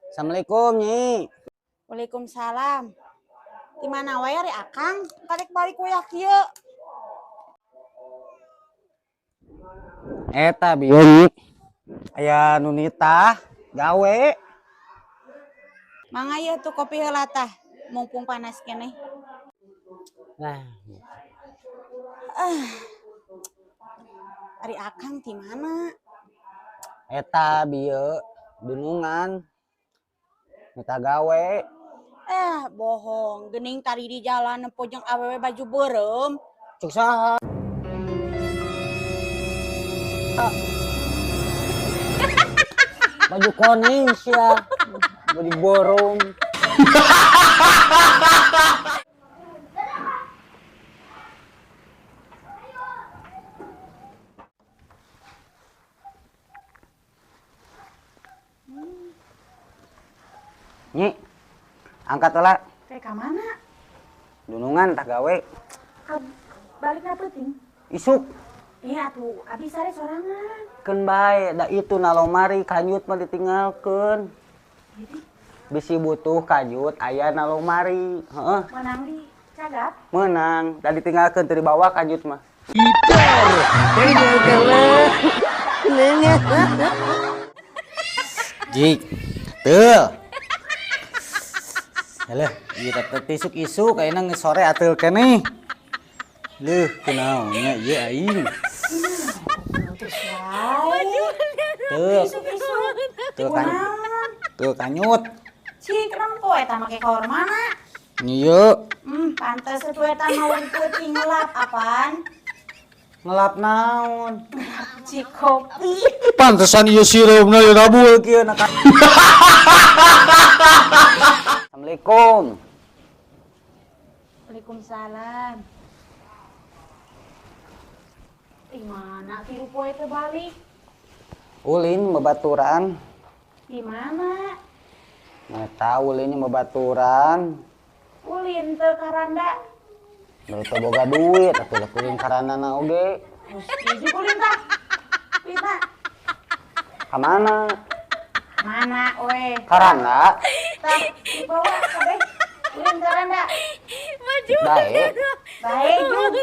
Assalamualaikum, Nyi. Waalaikumsalam. Di mana wae ari Akang? Karek balik wae kieu. Eta bieu, Nyi. Aya nu nitah gawe. Mangga ieu tuh kopi heula tah, mumpung panas keneh. Nah, Ari Akang di mana? eta bieu dunungan. Nitah gawe. Bohong. Geuning tari di jalan nempo jeung awewe baju beureum. Cuk saha? Baju kuning sia. Baju borom. Nyi, angkat lah. Kayak ka mana? Dunungan tah gawe. Balik na penting. Isuk. Iya tuh, abis sare sorangan. Keun bae, da itu na lomari kanjut mah ditinggalkeun. Bisi butuh kanjut aya na lomari. Heeh. Menang di cagak. Menang, da ditinggalkeun teu dibawa kanjut mah. Jik. Teu. Halah, ieu teh isuk-isuk ayeuna geus sore atuh keneh. Leuh, kunaon nya ieu aing. Tuh kanyut. Cik, rempo eta make kaor mana? Ieu. Pantes atuh eta mau peuting ngelap apaan? Ngelap naon? Cik kopi. Pantesan ieu sirupna ieu rabul kieu na. Assalamualaikum. Waalaikumsalam. Di mana si Rupo itu balik? Ulin babaturan. Di mana? Eta ulinnya babaturan. Ulin teu karanda. Baru teu boga duit atuh lah ulin karanana oge. Setuju ulin tah. Pita. Ka mana? Mana we? Karanda. Tah dibawa kabeh. Ulin karanda. Bae. Bae Jun.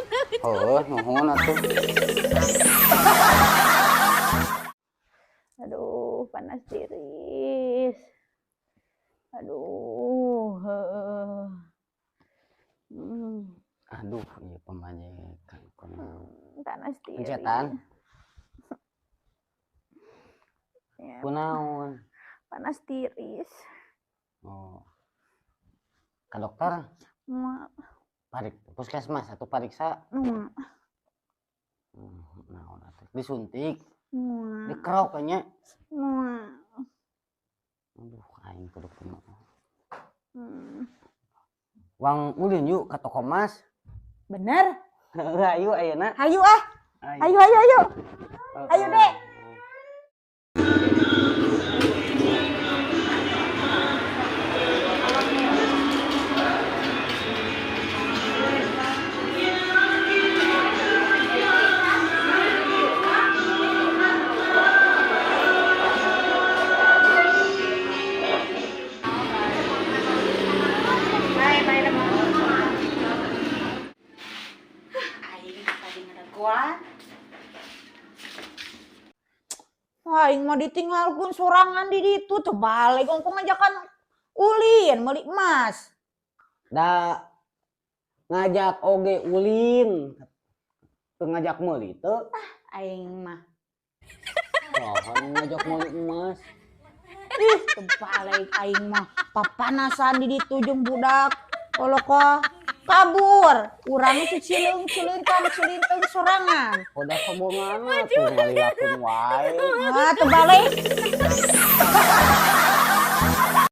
Heuh, nuhun atuh. Aduh, panas tiris. Aduh, Aduh, ieu pemajekan panas tiris. Pencetan. Ya, Kunaon? panas tiris. Oh. Ka dokter? Mual. Puskesmas atau pariksa? Mual. Naon atuh? Disuntik? Mual. Dikerok nya? Mual. Aduh, aing kudu kumaha. Wang ulin yuk ka toko emas. Bener? Ayo ayeuna. Hayu ah. Ayo. Ayo, Dek. Aing mah ditinggalkeun sorangan di ditu teu balik engko ngajakan ulin meuli emas. Da ngajak oge ulin. Teu ngajak meuli teu. Aing mah. Pohon ngajak meuli emas. Ih, teu balik aing mah. Papanasan di ditu jeung budak. Koloko kabur. Urang cicileung cilintang sorangan. Udah kebongan tuh ngaliakeun wae. Ah, teu balik.